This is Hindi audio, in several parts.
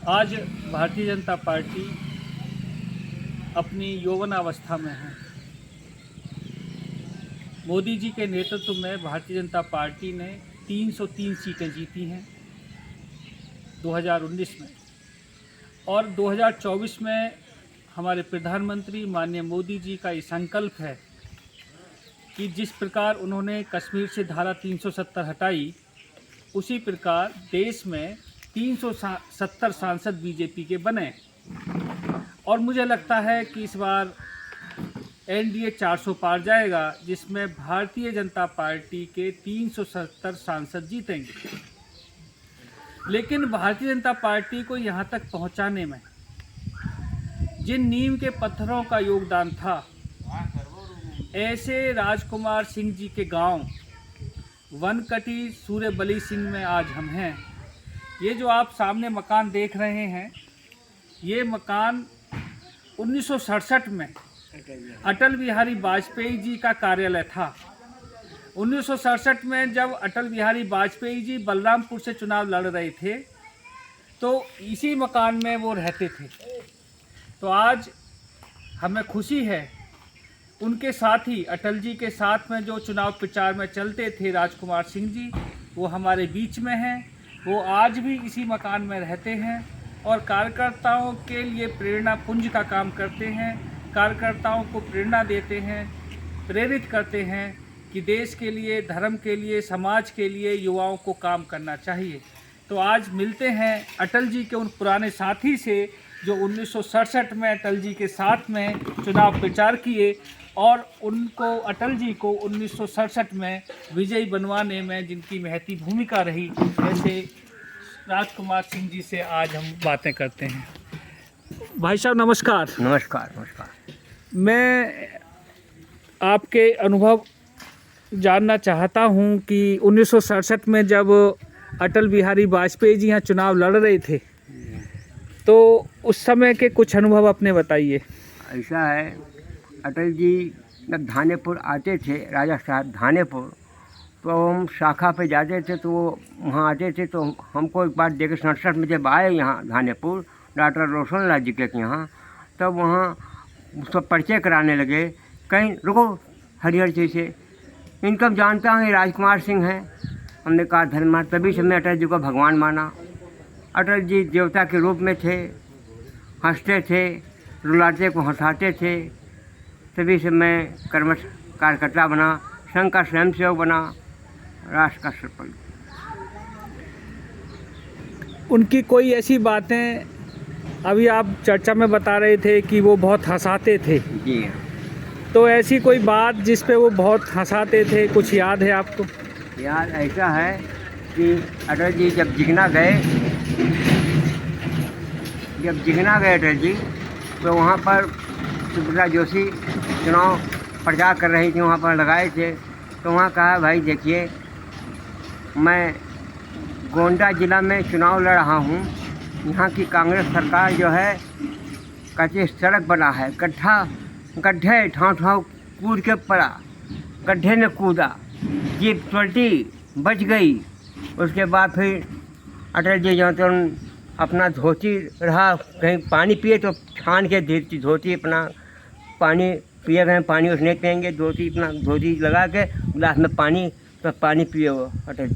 आज भारतीय जनता पार्टी अपनी यौवनावस्था में है। मोदी जी के नेतृत्व में भारतीय जनता पार्टी ने 303 सीटें जीती हैं 2019 में, और 2024 में हमारे प्रधानमंत्री माननीय मोदी जी का ये संकल्प है कि जिस प्रकार उन्होंने कश्मीर से धारा 370 हटाई, उसी प्रकार देश में 370 सांसद बीजेपी के बने। और मुझे लगता है कि इस बार एनडीए 400 पार जाएगा, जिसमें भारतीय जनता पार्टी के 370 सांसद जीतेंगे। लेकिन भारतीय जनता पार्टी को यहाँ तक पहुँचाने में जिन नींव के पत्थरों का योगदान था, ऐसे राजकुमार सिंह जी के गांव वनकटी सूर्यबली सिंह में आज हम हैं। ये जो आप सामने मकान देख रहे हैं, ये मकान 1967 में अटल बिहारी वाजपेयी जी का कार्यालय था। 1967 में जब अटल बिहारी वाजपेयी जी बलरामपुर से चुनाव लड़ रहे थे, तो इसी मकान में वो रहते थे। तो आज हमें खुशी है, उनके साथ ही अटल जी के साथ में जो चुनाव प्रचार में चलते थे राजकुमार सिंह जी, वो हमारे बीच में हैं। वो आज भी इसी मकान में रहते हैं और कार्यकर्ताओं के लिए प्रेरणा पुंज का काम करते हैं। कार्यकर्ताओं को प्रेरणा देते हैं, प्रेरित करते हैं कि देश के लिए, धर्म के लिए, समाज के लिए युवाओं को काम करना चाहिए। तो आज मिलते हैं अटल जी के उन पुराने साथी से जो 1967 में अटल जी के साथ में चुनाव प्रचार किए और उनको, अटल जी को 1967 में विजयी बनवाने में जिनकी महती भूमिका रही, ऐसे राजकुमार सिंह जी से आज हम बातें करते हैं। भाई साहब नमस्कार। नमस्कार। नमस्कार। मैं आपके अनुभव जानना चाहता हूं कि 1967 में जब अटल बिहारी वाजपेयी जी यहाँ चुनाव लड़ रहे थे, तो उस समय के कुछ अनुभव अपने बताइए। ऐसा है, अटल जी जब धानेपुर आते थे, राजा साहब धानेपुर, तो हम शाखा पे जाते थे, तो वो वहाँ आते थे। तो हमको एक बार देखे 67 में जब आए यहाँ धानेपुर डॉक्टर रोशन लाल जी के यहाँ, तब वहाँ सब परिचय कराने लगे। कहीं रुको हरिहर जी से, इनका जानता हूँ, ये राजकुमार सिंह हैं। हमने कहा धन्यवाद। तभी से मैं अटल जी को भगवान माना। अटल जी देवता के रूप में थे, हंसते थे, रुलाते को हंसाते थे। तभी से मैं कर्मठ कार्यकर्ता बना, संघ का स्वयंसेवक बना, राष्ट्र का सफल। उनकी कोई ऐसी बातें, अभी आप चर्चा में बता रहे थे कि वो बहुत हंसाते थे, जी, तो ऐसी कोई बात जिस पे वो बहुत हंसाते थे, कुछ याद है आपको? यार ऐसा है कि अटल जी जब जिगना गए अटल जी, तो वहाँ पर सुभद्रा जोशी चुनाव प्रचार कर रही थी, वहाँ पर लगाए थे। तो वहाँ कहा, भाई देखिए, मैं गोंडा ज़िला में चुनाव लड़ रहा हूँ। यहाँ की कांग्रेस सरकार जो है, कच्ची सड़क बना है, गड्ढे ठाव कूद के पड़ा, गड्ढे में कूदा, जीप पलटी, बच गई। उसके बाद फिर अटल जी जो तो अपना धोती रहा, कहीं पानी पिए तो छान के धोती अपना पानी पिए गए, पानी उसने पिएंगे, धोती अपना धोती लगा के गिलास में पानी, तो पानी पिए वो अटल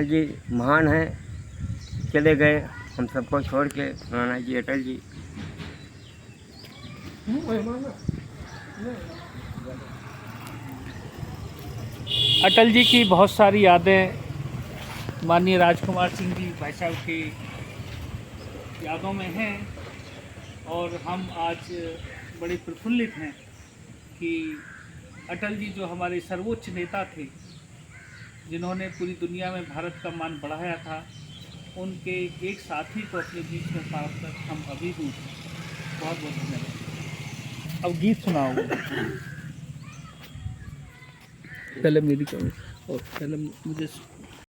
जी महान हैं। चले गए हम सबको छोड़ के, नाना जी अटल जी। अटल जी की बहुत सारी यादें माननीय राजकुमार सिंह जी भाई साहब की यादों में हैं, और हम आज बड़े प्रफुल्लित हैं कि अटल जी जो हमारे सर्वोच्च नेता थे, जिन्होंने पूरी दुनिया में भारत का मान बढ़ाया था, उनके एक साथी को अपने बीच में पाकर हम अभिभूत हैं। बहुत बहुत धन्यवाद। अब गीत सुनाओ। पहले मेरी करो और पहले मुझे